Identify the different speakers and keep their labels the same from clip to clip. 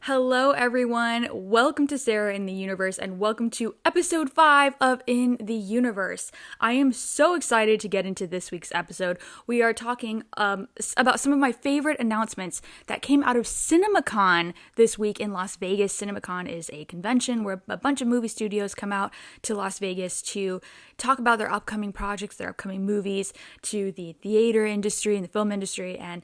Speaker 1: Hello, everyone. Welcome to Sarah in the Universe, and welcome to episode 5 of In the Universe. I am so excited to get into this week's episode. We are talking about some of my favorite announcements that came out of CinemaCon this week in Las Vegas. CinemaCon is a convention where a bunch of movie studios come out to Las Vegas to talk about their upcoming projects, their upcoming movies, to the theater industry and the film industry, and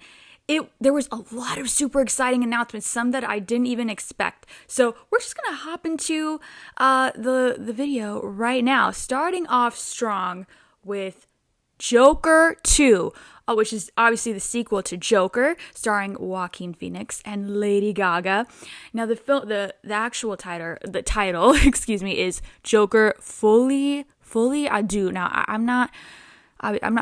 Speaker 1: there was a lot of super exciting announcements, some that I didn't even expect. So we're just gonna hop into the video right now, starting off strong with Joker 2, which is obviously the sequel to Joker, starring Joaquin Phoenix and Lady Gaga. Now the actual title, excuse me, is Joker Folie à Deux. Now I'm not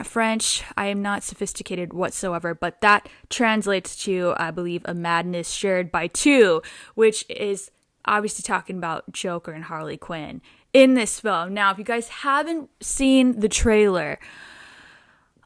Speaker 1: French. I am not sophisticated whatsoever, but that translates to, I believe, a madness shared by two, which is obviously talking about Joker and Harley Quinn in this film. Now, if you guys haven't seen the trailer,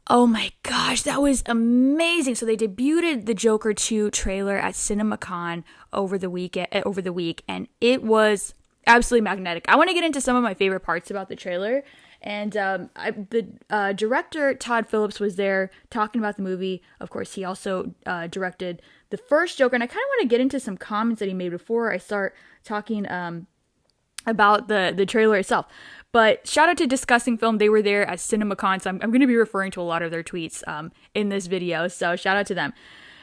Speaker 1: oh my gosh, that was amazing. So they debuted the Joker 2 trailer at CinemaCon over the week, and it was absolutely magnetic. I want to get into some of my favorite parts about the trailer. And the director, Todd Phillips, was there talking about the movie. Of course, he also directed the first Joker. And I kind of want to get into some comments that he made before I start talking about the trailer itself. But shout out to Discussing Film. They were there at CinemaCon, so I'm going to be referring to a lot of their tweets in this video. So shout out to them.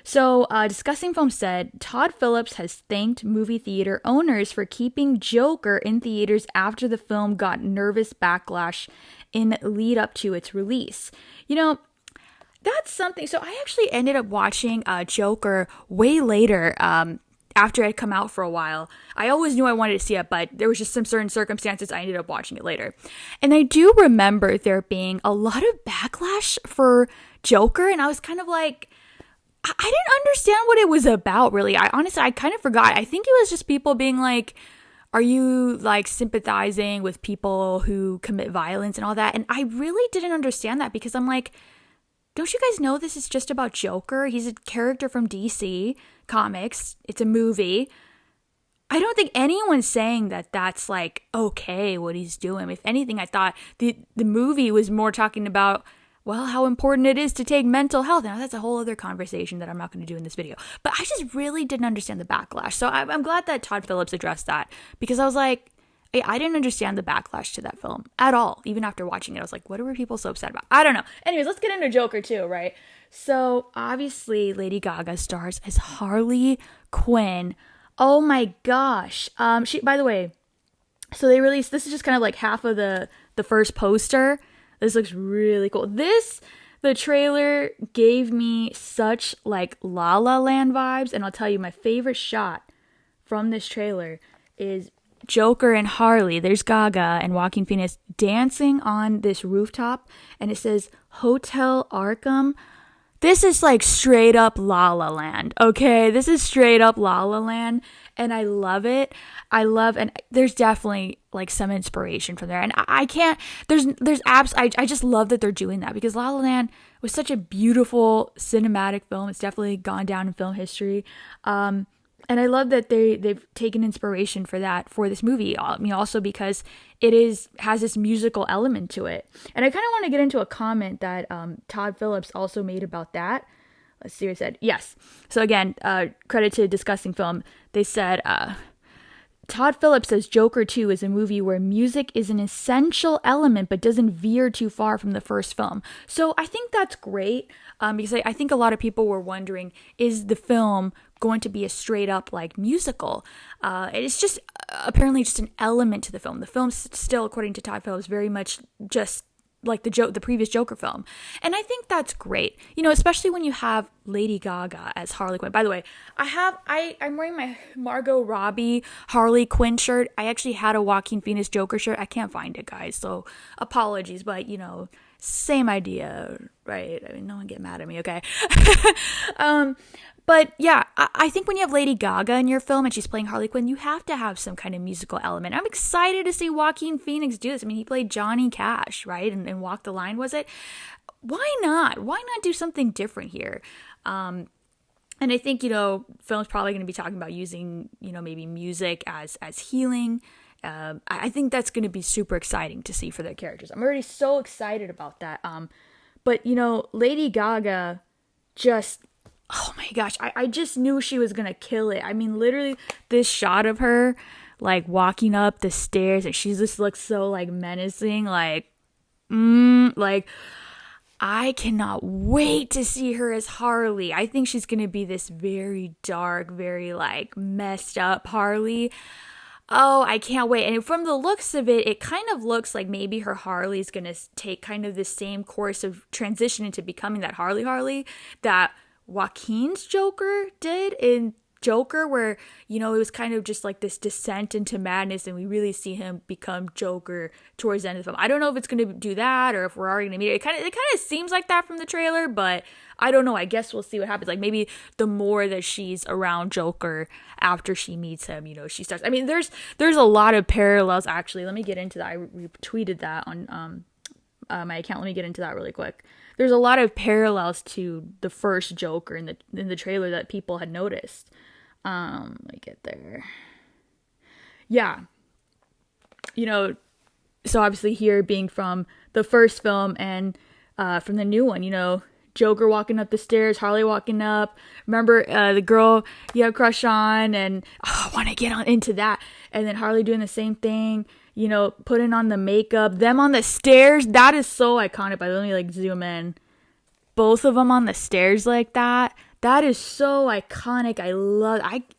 Speaker 1: So, Discussing Film said, Todd Phillips has thanked movie theater owners for keeping Joker in theaters after the film got nervous backlash in lead up to its release. You know, that's something. So I actually ended up watching Joker way later, after it had come out for a while. I always knew I wanted to see it, but there was just some certain circumstances I ended up watching it later. And I do remember there being a lot of backlash for Joker, and I was kind of like, I didn't understand what it was about, really. I kind of forgot. I think it was just people being like, are you like sympathizing with people who commit violence and all that? And I really didn't understand that, because I'm like, don't you guys know this is just about Joker? He's a character from DC Comics. It's a movie. I don't think anyone's saying that that's like okay what he's doing. If anything, I thought the movie was more talking about, well, how important it is to take mental health. Now, that's a whole other conversation that I'm not going to do in this video. But I just really didn't understand the backlash. So I'm glad that Todd Phillips addressed that, because I was like, I didn't understand the backlash to that film at all. Even after watching it, I was like, what were people so upset about? I don't know. Anyways, let's get into Joker 2, right? So obviously, Lady Gaga stars as Harley Quinn. Oh my gosh. By the way, so they released, this is just kind of like half of the first poster. This looks really cool. The trailer gave me such like La La Land vibes. And I'll tell you, my favorite shot from this trailer is Joker and Harley. There's Gaga and Joaquin Phoenix dancing on this rooftop. And it says Hotel Arkham. This is like straight up La La Land, okay? This is straight up La La Land, and I love it. And there's definitely like some inspiration from there. And I can't, there's apps, I just love that they're doing that, because La La Land was such a beautiful cinematic film. It's definitely gone down in film history. And I love that they've taken inspiration for that for this movie. I mean, also because it has this musical element to it. And I kind of want to get into a comment that Todd Phillips also made about that. Let's see what it said. Yes. So again, credit to Discussing Film. They said, Todd Phillips says Joker 2 is a movie where music is an essential element but doesn't veer too far from the first film. So I think that's great, because I think a lot of people were wondering, is the film going to be a straight up like musical? It's just apparently just an element to the film. The film's still, according to Todd Phillips, very much just like the previous Joker film. And I think that's great, you know, especially when you have Lady Gaga as Harley Quinn. By the way, I'm wearing my Margot Robbie Harley Quinn shirt. I actually had a Joaquin Phoenix Joker shirt. I can't find it, guys, so apologies, but you know, same idea, right? I mean, no one get mad at me, okay? But yeah, I think when you have Lady Gaga in your film and she's playing Harley Quinn, you have to have some kind of musical element. I'm excited to see Joaquin Phoenix do this. I mean, he played Johnny Cash, right? And Walk the Line, was it? Why not? Why not do something different here? And I think, film's probably going to be talking about using, maybe music as healing. I think that's going to be super exciting to see for their characters. I'm already so excited about that. But, Lady Gaga just, oh my gosh, I just knew she was going to kill it. I mean, literally, this shot of her, like, walking up the stairs, and she just looks so, like, menacing, like, I cannot wait to see her as Harley. I think she's going to be this very dark, very, like, messed up Harley. Oh, I can't wait. And from the looks of it, it kind of looks like maybe her Harley is going to take kind of the same course of transition into becoming that Harley that Joaquin's Joker did in Joker, where, it was kind of just like this descent into madness, and we really see him become Joker towards the end of the film. I don't know if it's going to do that or if we're already going to meet it. It kind of seems like that from the trailer, but I don't know. I guess we'll see what happens. Like, maybe the more that she's around Joker after she meets him, she starts. I mean, there's a lot of parallels, actually. Let me get into that. I retweeted that on my account. Let me get into that really quick. There's a lot of parallels to the first Joker in the trailer that people had noticed. Let me get there. Yeah. So obviously here being from the first film and from the new one, Joker walking up the stairs, Harley walking up. Remember the girl you have a crush on, and I want to get on into that. And then Harley doing the same thing, putting on the makeup, them on the stairs. That is so iconic. But let me like zoom in. Both of them on the stairs like that. That is so iconic.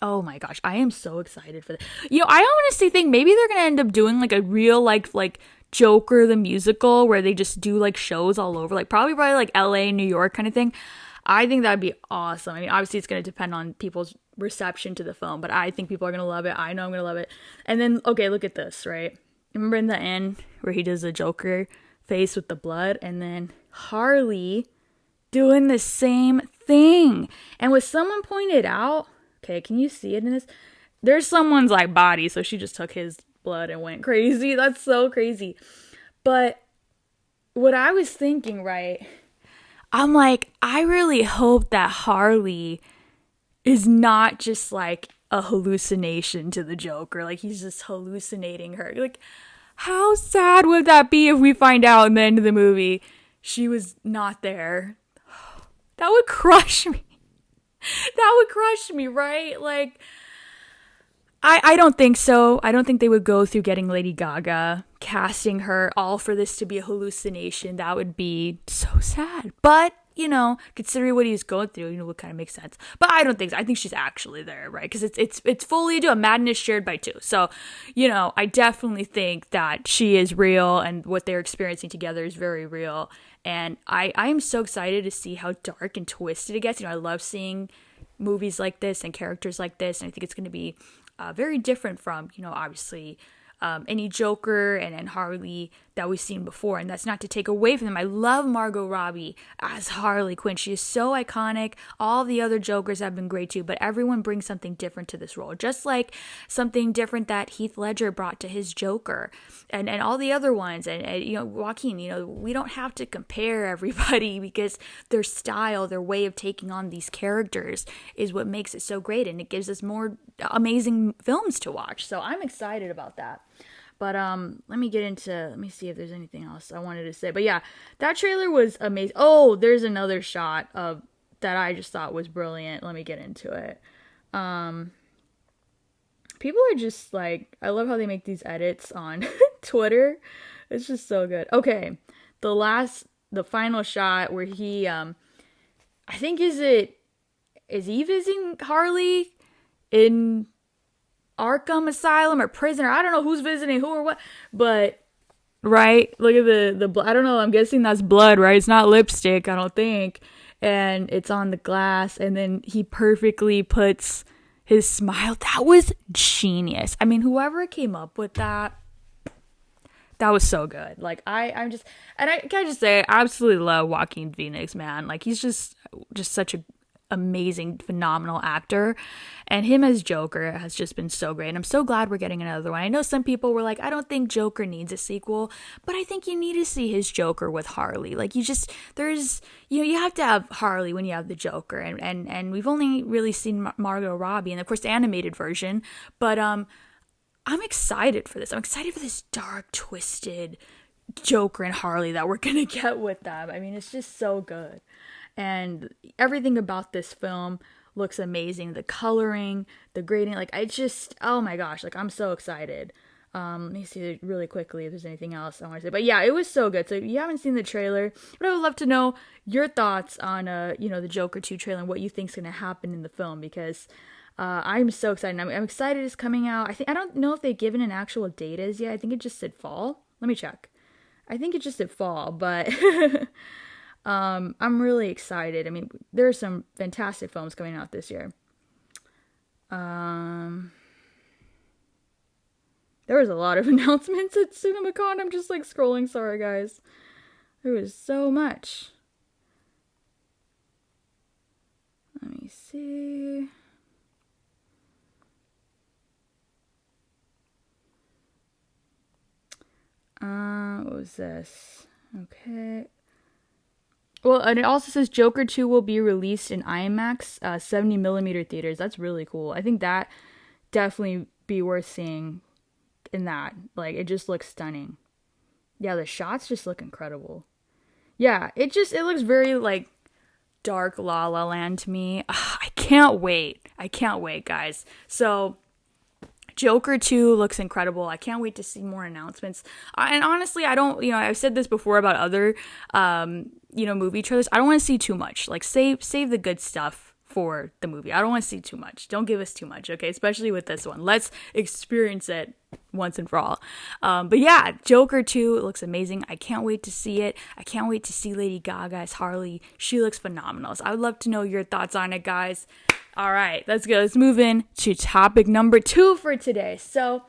Speaker 1: Oh my gosh, I am so excited for that. I honestly think maybe they're gonna end up doing like a real like Joker the musical, where they just do like shows all over, like probably like LA, New York kind of thing. I think that'd be awesome. I mean, obviously it's gonna depend on people's reception to the film, but I think people are gonna love it. I know I'm gonna love it. And then, okay, look at this, right? Remember in the end where he does the Joker face with the blood, and then Harley doing the same thing. And what someone pointed out, okay, can you see it in this? There's someone's like body, so she just took his blood and went crazy. That's so crazy. But what I was thinking, right, I'm like, I really hope that Harley is not just like a hallucination to the Joker. Like, he's just hallucinating her. Like, how sad would that be if we find out in the end of the movie she was not there? That would crush me. That would crush me, right? Like, I don't think so. I don't think they would go through getting Lady Gaga, casting her, all for this to be a hallucination. That would be so sad. But, considering what he's going through, it kind of makes sense. But I don't think so. I think she's actually there, right? Because it's fully a madness shared by two. So, I definitely think that she is real, and what they're experiencing together is very real. And I am so excited to see how dark and twisted it gets. I love seeing movies like this and characters like this, and I think it's going to be very different from, obviously, any Joker and Harley that we've seen before. And that's not to take away from them. I love Margot Robbie as Harley Quinn. She is so iconic. All the other Jokers have been great too, but everyone brings something different to this role. Just like something different that Heath Ledger brought to his Joker and all the other ones. And Joaquin, we don't have to compare everybody, because their style, their way of taking on these characters is what makes it so great. And it gives us more amazing films to watch. So I'm excited about that. But let me see if there's anything else I wanted to say. But yeah, that trailer was amazing. Oh, there's another shot of that I just thought was brilliant. Let me get into it. People are just like, I love how they make these edits on Twitter. It's just so good. Okay, the final shot where he, I think is he visiting Harley in Arkham Asylum or prison, or I don't know who's visiting who or what, but right, look at the blood. I don't know, I'm guessing that's blood, right? It's not lipstick, I don't think, and it's on the glass, and then he perfectly puts his smile. That was genius. I mean, whoever came up with that was so good. Like, I'm just, and I can just say, I absolutely love Joaquin Phoenix, man. Like, he's just such a amazing, phenomenal actor. And him as Joker has just been so great. And I'm so glad we're getting another one. I know some people were like, I don't think Joker needs a sequel, but I think you need to see his Joker with Harley. Like you have to have Harley when you have the Joker. And we've only really seen Margot Robbie and of course the animated version. But I'm excited for this. I'm excited for this dark, twisted Joker and Harley that we're going to get with them. I mean, it's just so good. And everything about this film looks amazing. The coloring, the grading, like oh my gosh, like I'm so excited. Let me see really quickly if there's anything else I want to say. But yeah, it was so good. So if you haven't seen the trailer, but I would love to know your thoughts on the Joker 2 trailer and what you think's going to happen in the film, because I'm so excited. I'm excited it's coming out. I don't know if they've given an actual date as yet. I think it just said fall. Let me check. I think it just said fall, but I'm really excited. I mean, there are some fantastic films coming out this year. There was a lot of announcements at CinemaCon. I'm just like scrolling. Sorry, guys. There was so much. Let me see. What was this? Okay. Well, and it also says Joker 2 will be released in IMAX 70mm theaters. That's really cool. I think that definitely be worth seeing in that. Like, it just looks stunning. Yeah, the shots just look incredible. Yeah, it looks very, like, dark La La Land to me. Ugh, I can't wait. I can't wait, guys. So Joker 2 looks incredible. I can't wait to see more announcements. And honestly, I don't, I've said this before about other, movie trailers. I don't want to see too much. Like, save the good stuff for the movie. I don't want to see too much. Don't give us too much, okay? Especially with this one. Let's experience it once and for all. But yeah, Joker 2 looks amazing. I can't wait to see it. I can't wait to see Lady Gaga as Harley. She looks phenomenal. So I would love to know your thoughts on it, guys. All right, let's go. Let's move in to topic number 2 for today. So,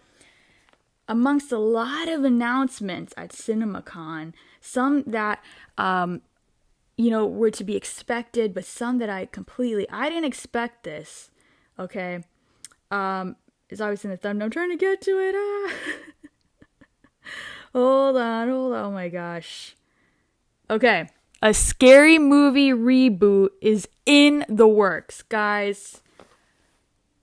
Speaker 1: amongst a lot of announcements at CinemaCon, some that, were to be expected, but some that I didn't expect this, okay? It's obviously in the thumbnail. I'm trying to get to it. Hold on. Oh my gosh. Okay. A Scary Movie reboot is in the works, guys.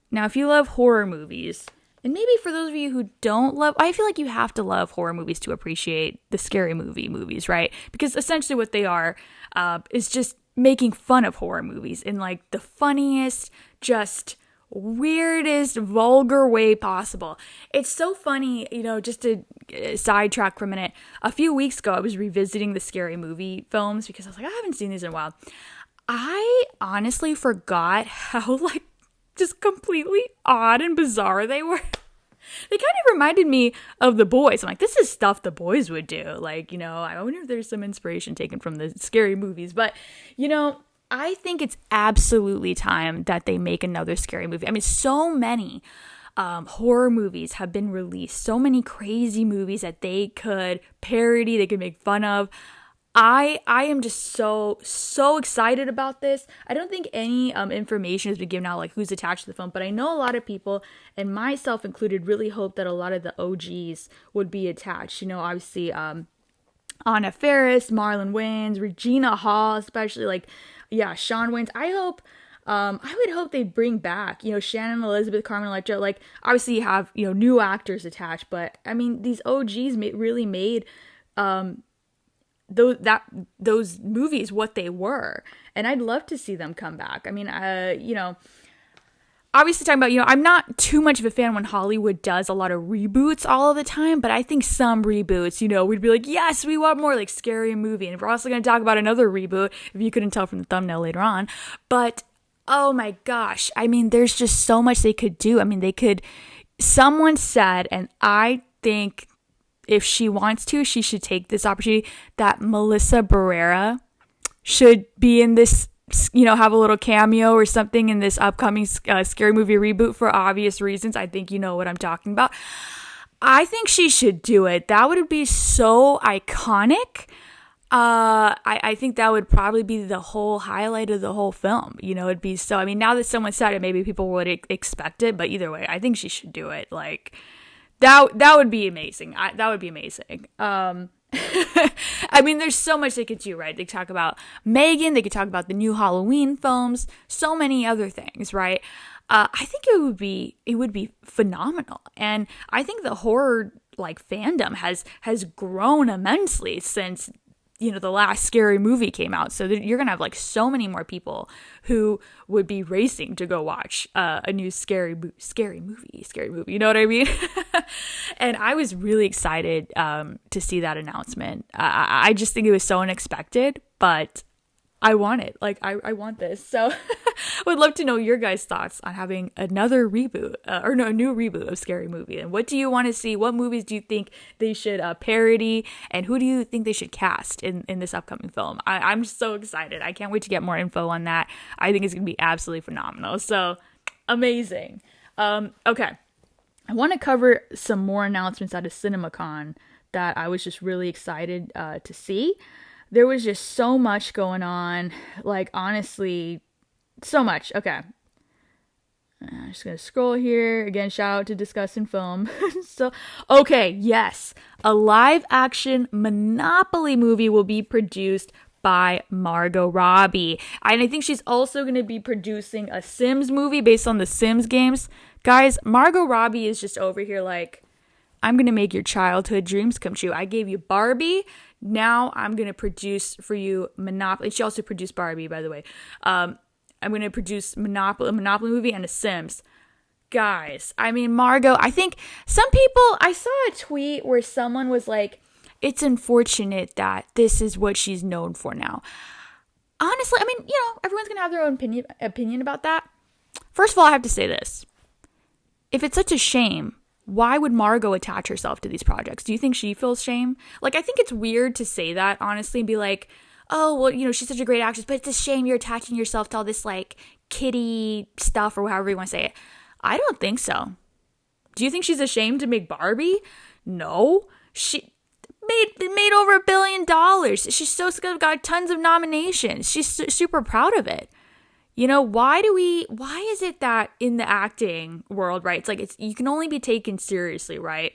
Speaker 1: Now, if you love horror movies, and maybe for those of you who don't love, I feel like you have to love horror movies to appreciate the Scary Movie movies, right? Because essentially what they are is just making fun of horror movies in like the funniest, just weirdest, vulgar way possible. It's so funny, just to sidetrack for a minute. A few weeks ago, I was revisiting the Scary Movie films because I was like, I haven't seen these in a while. I honestly forgot how, like, just completely odd and bizarre they were. They kind of reminded me of The Boys. I'm like, this is stuff The Boys would do. Like, I wonder if there's some inspiration taken from the Scary Movies. But, I think it's absolutely time that they make another Scary Movie. I mean, so many horror movies have been released. So many crazy movies that they could parody, they could make fun of. I am just so excited about this. I don't think any information has been given out, like who's attached to the film, but I know a lot of people, and myself included, really hope that a lot of the OGs would be attached. Obviously, Anna Faris, Marlon Wayans, Regina Hall, especially, Shawn Wayans. I would hope they bring back, Shannon Elizabeth, Carmen Electra. Like, obviously you have, new actors attached, but I mean, these OGs really made, those movies what they were, and I'd love to see them come back. I mean, obviously talking about, I'm not too much of a fan when Hollywood does a lot of reboots all of the time, but I think some reboots, we'd be like, yes, we want more, like Scary Movie. And we're also going to talk about another reboot, if you couldn't tell from the thumbnail later on. But, oh my gosh, I mean, there's just so much they could do. I mean, someone said, and I think if she wants to, she should take this opportunity, that Melissa Barrera should be in this, have a little cameo or something in this upcoming Scary Movie reboot for obvious reasons. I think you know what I'm talking about. I think she should do it. That would be so iconic. I think that would probably be the whole highlight of the whole film. You know, it'd be so, I mean, now that someone said it, maybe people would expect it, but either way, I think she should do it. Like, that would be amazing. That would be amazing. I mean, there's so much they could do, right? They could talk about Megan, they could talk about the new Halloween films, so many other things, right? I think it would be phenomenal. And I think the horror like fandom has grown immensely since, you know, the last Scary Movie came out. So you're gonna have like so many more people who would be racing to go watch a new scary movie. You know what I mean? And I was really excited to see that announcement. I just think it was so unexpected, but I want it. Like, I want this. So would love to know your guys' thoughts on having another reboot, a new reboot of Scary Movie. And what do you want to see? What movies do you think they should parody? And who do you think they should cast in this upcoming film? I'm so excited. I can't wait to get more info on that. I think it's going to be absolutely phenomenal. So amazing. Okay. I want to cover some more announcements out of CinemaCon that I was just really excited to see. There was just so much going on, like, honestly, so much. Okay. I'm just going to scroll here. Again, shout out to Discussing Film. So, okay, yes. A live-action Monopoly movie will be produced by Margot Robbie. And I think she's also going to be producing a Sims movie based on the Sims games. Guys, Margot Robbie is just over here like, I'm going to make your childhood dreams come true. I gave you Barbie. Now I'm going to produce for you Monopoly. She also produced Barbie, by the way. I'm going to produce a Monopoly movie and a Sims. Guys, I mean, Margot, I think some people, I saw a tweet where someone was like, it's unfortunate that this is what she's known for now. Honestly, I mean, you know, everyone's going to have their own opinion about that. First of all, I have to say this. If it's such a shame, why would Margot attach herself to these projects? Do you think she feels shame? Like, I think it's weird to say that, honestly, and be like, oh, well, you know, she's such a great actress, but it's a shame you're attaching yourself to all this, like, kiddie stuff or however you want to say it. I don't think so. Do you think she's ashamed to make Barbie? No. She made over $1 billion. She's so got tons of nominations. She's super proud of it. You know, why is it that in the acting world, right? It's like, you can only be taken seriously, right?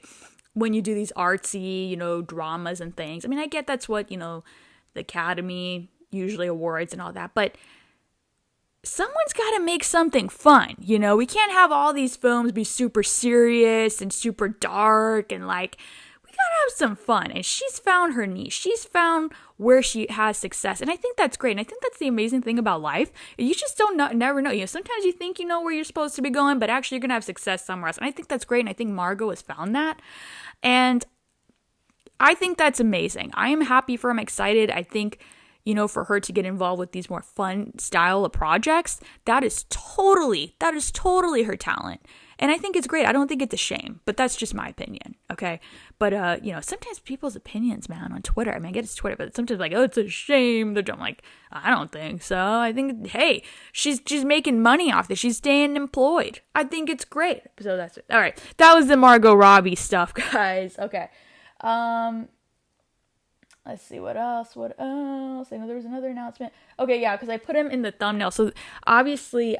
Speaker 1: When you do these artsy, you know, dramas and things. I mean, I get that's what, you know, the Academy usually awards and all that, but someone's got to make something fun, you know? We can't have all these films be super serious and super dark and like, gotta have some fun. And she's found her niche. She's found where she has success. And I think that's great. And I think that's the amazing thing about life. You just never know. You know, sometimes you think you know where you're supposed to be going, but actually you're gonna have success somewhere else. And I think that's great. And I think Margot has found that. And I think that's amazing. I am happy for her. I'm excited. I think, you know, for her to get involved with these more fun style of projects, that is totally her talent. And I think it's great. I don't think it's a shame, but that's just my opinion, okay? But, you know, sometimes people's opinions, man, on Twitter, I mean, I get it's Twitter, but sometimes like, oh, it's a shame. I'm like, I don't think so. I think, hey, she's making money off this. She's staying employed. I think it's great. So that's it. All right. That was the Margot Robbie stuff, guys. Okay. Let's see, what else? I know there was another announcement. Okay, yeah, because I put him in the thumbnail. So, obviously,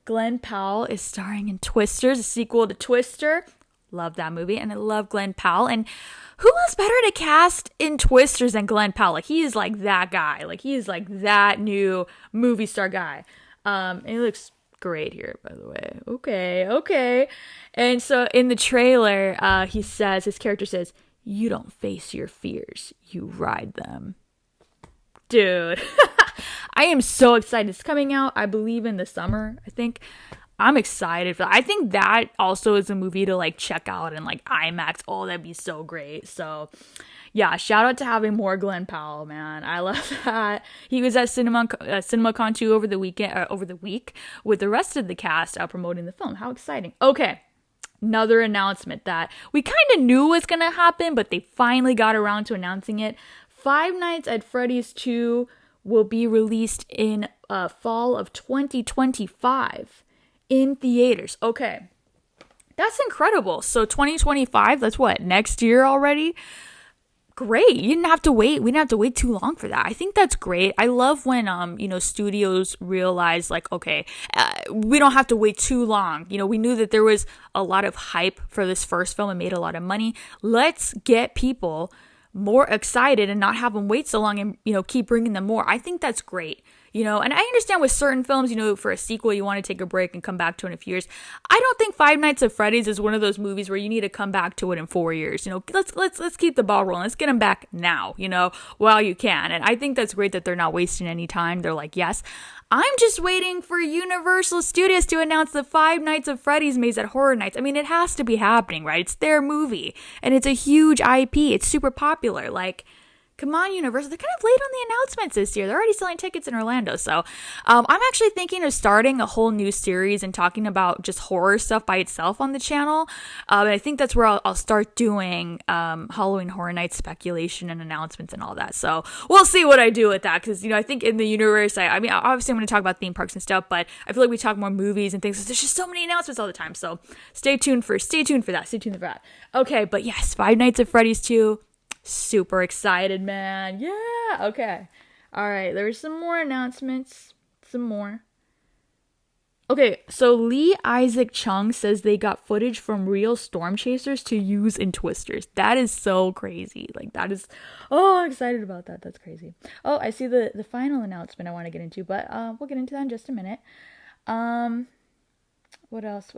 Speaker 1: Glenn Powell is starring in Twisters, a sequel to Twister. Love that movie, and I love Glenn Powell. And who else better to cast in Twisters than Glenn Powell? Like, he is like that guy. Like, he is like that new movie star guy. And he looks great here, by the way. Okay. And so, in the trailer, his character says, "You don't face your fears, you ride them." Dude, I am so excited. It's coming out, I believe, in the summer, I think. I'm excited for that. I think that also is a movie to like check out in like IMAX. Oh, that'd be so great. So yeah, shout out to having more Glenn Powell, man. I love that. He was at CinemaCon 2 over the week with the rest of the cast promoting the film. How exciting. Okay. Another announcement that we kind of knew was going to happen, but they finally got around to announcing it. Five Nights at Freddy's 2 will be released in fall of 2025 in theaters. Okay. That's incredible. So 2025, that's what, next year already? great. You didn't have to wait. We didn't have to wait too long for that. I think that's great. I love when studios realize like, okay, we don't have to wait too long. We knew that there was a lot of hype for this first film and made a lot of money. Let's get people more excited and not have them wait so long and keep bringing them more. I think that's great. And I understand with certain films, for a sequel, you want to take a break and come back to it in a few years. I don't think Five Nights at Freddy's is one of those movies where you need to come back to it in 4 years. Let's keep the ball rolling. Let's get them back now, while you can. And I think that's great that they're not wasting any time. They're like, yes, I'm just waiting for Universal Studios to announce the Five Nights at Freddy's Maze at Horror Nights. I mean, it has to be happening, right? It's their movie, and it's a huge IP. It's super popular. Like, come on, Universal. They're kind of late on the announcements this year. They're already selling tickets in Orlando. So I'm actually thinking of starting a whole new series and talking about just horror stuff by itself on the channel. And I think that's where I'll start doing Halloween Horror Nights speculation and announcements and all that. So we'll see what I do with that. Because, I think in the universe, I mean, obviously I'm going to talk about theme parks and stuff, but I feel like we talk more movies and things. There's just so many announcements all the time. So stay tuned for that. Okay, but yes, Five Nights at Freddy's 2. Super excited, man. Yeah. Okay. All right. There's some more announcements. Okay. So Lee Isaac Chung says they got footage from real storm chasers to use in Twisters. That is so crazy. Like that is, I'm excited about that. That's crazy. Oh, I see the final announcement I want to get into, but we'll get into that in just a minute. What else?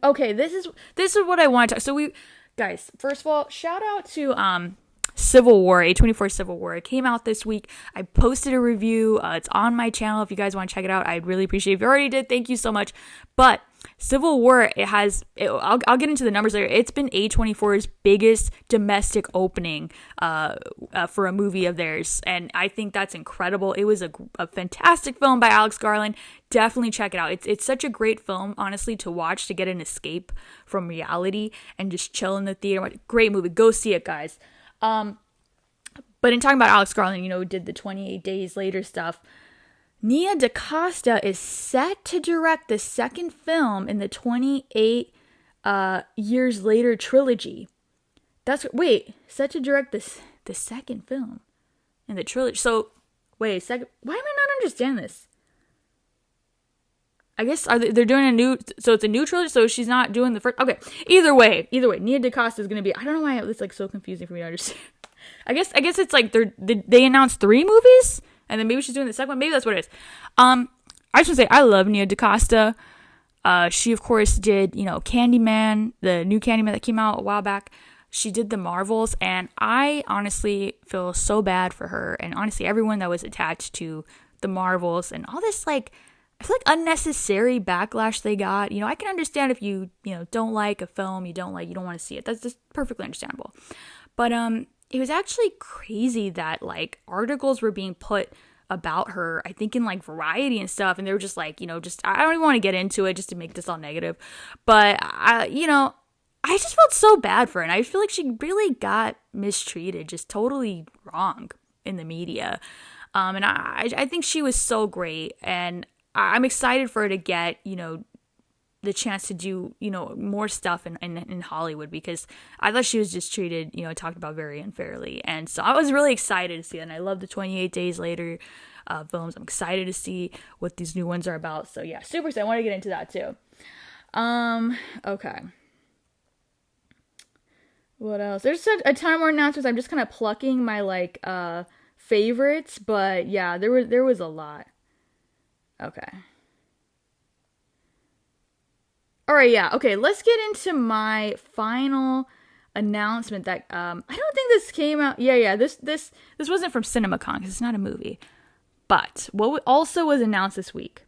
Speaker 1: Okay. This is what I want to talk. So guys, first of all, shout out to, Civil War, A24 Civil War. It came out this week. I posted a review. It's on my channel. If you guys want to check it out, I'd really appreciate it. If you already did, thank you so much. But Civil War, I'll get into the numbers later. It's been A24's biggest domestic opening for a movie of theirs. And I think that's incredible. It was a fantastic film by Alex Garland. Definitely check it out. It's such a great film, honestly, to watch, to get an escape from reality and just chill in the theater. Great movie. Go see it, guys. But in talking about Alex Garland, who did the 28 Days Later stuff, Nia DaCosta is set to direct the second film in the 28 Years Later trilogy. Set to direct the second film in the trilogy. So, why am I not understanding this? I guess they're doing so it's a new trilogy, so she's not doing the first. Okay, either way, Nia DaCosta is going to be, I don't know why it's like so confusing for me to understand. I guess it's like they announced 3 movies, and then maybe she's doing the second one. Maybe that's what it is. I just want to say, I love Nia DaCosta. She, of course, did, Candyman, the new Candyman that came out a while back. She did The Marvels, and I honestly feel so bad for her, and honestly, everyone that was attached to The Marvels, and all this, I feel like unnecessary backlash they got. I can understand if you don't like a film, you don't want to see it. That's just perfectly understandable. But it was actually crazy that articles were being put about her, I think in Variety and stuff, and they were just I don't even want to get into it just to make this all negative. But I just felt so bad for her, and I feel like she really got mistreated, just totally wrong in the media. And I think she was so great, and I'm excited for her to get, the chance to do, more stuff in Hollywood, because I thought she was just treated, talked about very unfairly. And so I was really excited to see that. And I love the 28 Days Later films. I'm excited to see what these new ones are about. So yeah, super excited. I want to get into that too. Okay. What else? There's a ton more announcements. I'm just kind of plucking my favorites, but yeah, there was a lot. Okay. All right, yeah. Okay, let's get into my final announcement that I don't think this came out. Yeah. This wasn't from CinemaCon because it's not a movie. But what also was announced this week,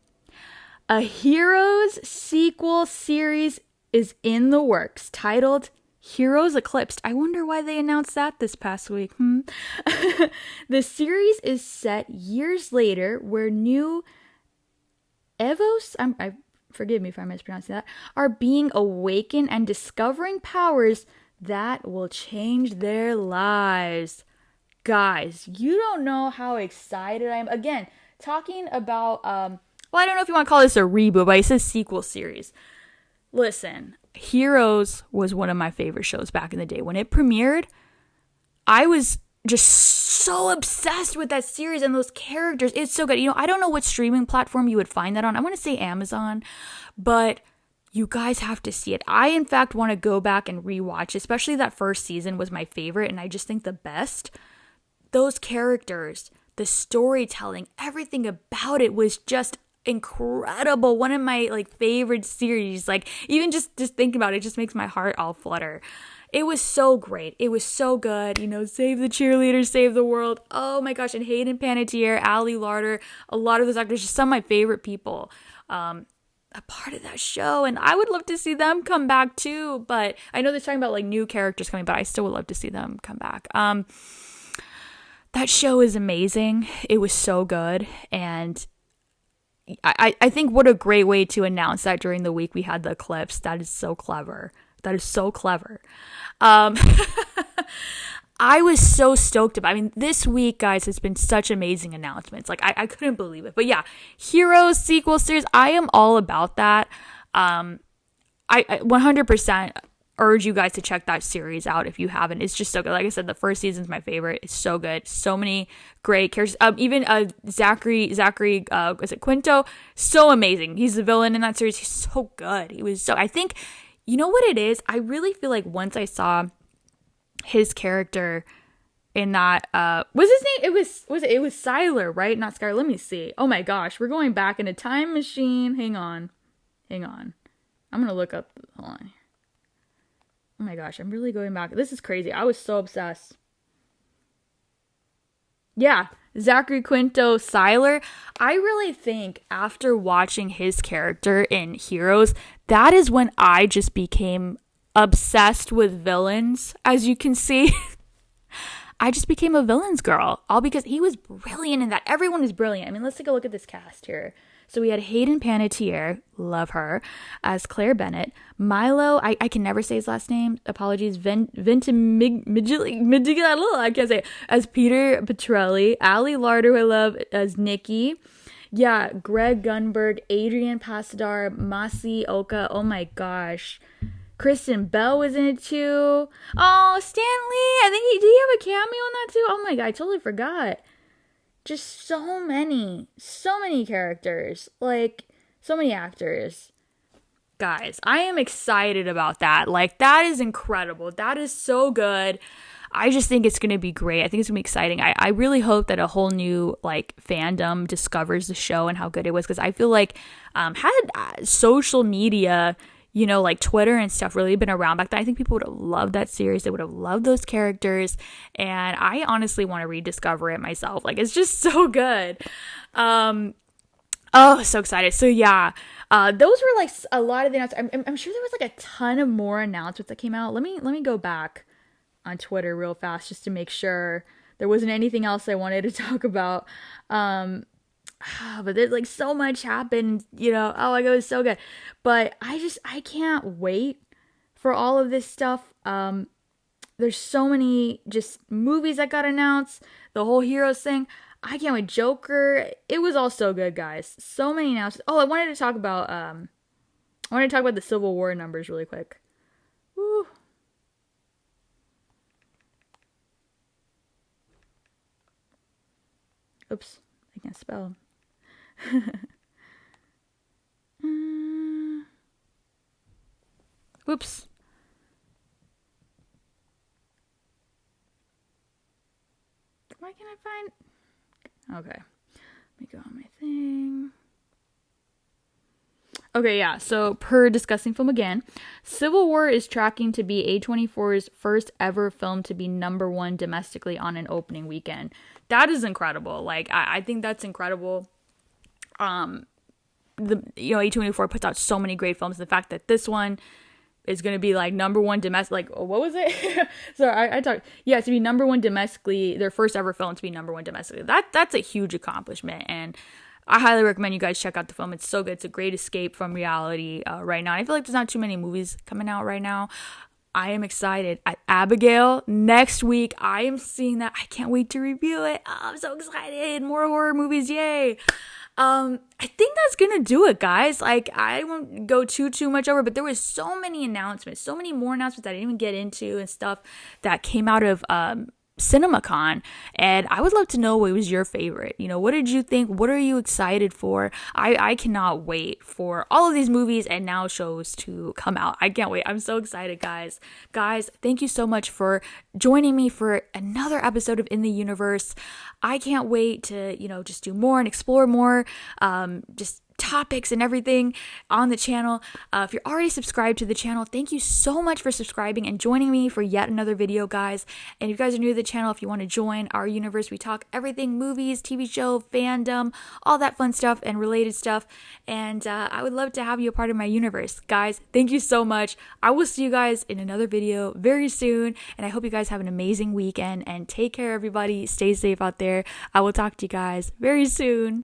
Speaker 1: a Heroes sequel series is in the works, titled Heroes Eclipsed. I wonder why they announced that this past week. The series is set years later, where new Evos, forgive me if I'm mispronouncing that, are being awakened and discovering powers that will change their lives. Guys, you don't know how excited I am. Again, talking about, I don't know if you want to call this a reboot, but it says sequel series. Listen, Heroes was one of my favorite shows back in the day. When it premiered, I was just so obsessed with that series and those characters. It's so good. I don't know what streaming platform you would find that on. I want to say Amazon, but you guys have to see it. I, in fact, want to go back and rewatch, especially that first season was my favorite, and I just think the best. Those characters, the storytelling, everything about it was just incredible. One of my favorite series. Even just thinking about it just makes my heart all flutter. It was so great. It was so good. Save the cheerleaders, save the world. Oh my gosh. And Hayden Panettiere, Ali Larter, a lot of those actors, just some of my favorite people, a part of that show. And I would love to see them come back too. But I know they're talking about new characters coming, but I still would love to see them come back. That show is amazing. It was so good. And I think what a great way to announce that during the week we had the clips. That is so clever. That is so clever. I was so stoked about. This week, guys, has been such amazing announcements. I couldn't believe it. But yeah, Heroes sequel series. I am all about that. I 100% urge you guys to check that series out if you haven't. It's just so good. Like I said, the first season's my favorite. It's so good. So many great characters. Even Zachary, is it Quinto? So amazing. He's the villain in that series. He's so good. I think. You know what it is? I really feel like once I saw his character in that, was his name? It was Sylar, right? Not Skylar. Let me see. Oh my gosh, we're going back in a time machine. Hang on. I'm gonna look up. Hold on. Oh my gosh, I'm really going back. This is crazy. I was so obsessed. Yeah, Zachary Quinto Sylar. I really think after watching his character in Heroes, that is when I just became obsessed with villains. As you can see, I just became a villains girl. All because he was brilliant in that. Everyone is brilliant. let's take a look at this cast here. So we had Hayden Panettiere, love her, as Claire Bennett. Milo, I can never say his last name. Apologies. I can't say it. As Peter Petrelli. Ali Larter, who I love, as Nikki. Yeah, Greg Gunberg, Adrian Pasadar, Masi Oka. Oh my gosh. Kristen Bell was in it too. Oh, Stan Lee. I think did he have a cameo in that too? Oh my god, I totally forgot. Just so many characters, so many actors. Guys, I am excited about that. That is incredible. That is so good. I just think it's going to be great. I think it's going to be exciting. I really hope that a whole new, fandom discovers the show and how good it was. Because I feel had social media, Twitter and stuff really been around back then, I think people would have loved that series. They would have loved those characters. And I honestly want to rediscover it myself. It's just so good. Oh, so excited. So yeah, those were a lot of the announcements. I'm sure there was a ton of more announcements that came out. Let me go back on Twitter real fast just to make sure there wasn't anything else I wanted to talk about. But there's so much happened, oh my god, it was so good. But I can't wait for all of this stuff. There's so many just movies that got announced, the whole Heroes thing. I can't wait. Joker, it was all so good, guys. So many announcements. Oh, I wanted to talk about the Civil War numbers really quick. Woo. Oops, I can't spell. Whoops. Why can't I find? Okay, let me go on my thing. Okay, yeah, so per Discussing Film Again, Civil War is tracking to be A24's first ever film to be #1 domestically on an opening weekend. That is incredible. I think that's incredible. A24 puts out so many great films. The fact that this one is going to be #1 domestic, what was it? Sorry, I talked. Yeah, to be #1 domestically, their first ever film to be #1 domestically. That's a huge accomplishment, and I highly recommend you guys check out the film. It's so good. It's a great escape from reality right now. And I feel there's not too many movies coming out right now. I am excited. Abigail, next week, I am seeing that. I can't wait to review it. Oh, I'm so excited. More horror movies. Yay. I think that's gonna do it, guys. I won't go too much over, but there was so many announcements, so many more announcements that I didn't even get into and stuff that came out of CinemaCon, and I would love to know what was your favorite. What did you think? What are you excited for? I cannot wait for all of these movies and now shows to come out. I can't wait. I'm so excited, guys. Guys, thank you so much for joining me for another episode of In the Universe. I can't wait to, just do more and explore more, just topics and everything on the channel. If you're already subscribed to the channel, thank you so much for subscribing and joining me for yet another video, guys. And if you guys are new to the channel, if you want to join our universe, we talk everything movies, TV show, fandom, all that fun stuff and related stuff. And I would love to have you a part of my universe. Guys, thank you so much. I will see you guys in another video very soon. And I hope you guys have an amazing weekend and take care, everybody. Stay safe out there. I will talk to you guys very soon.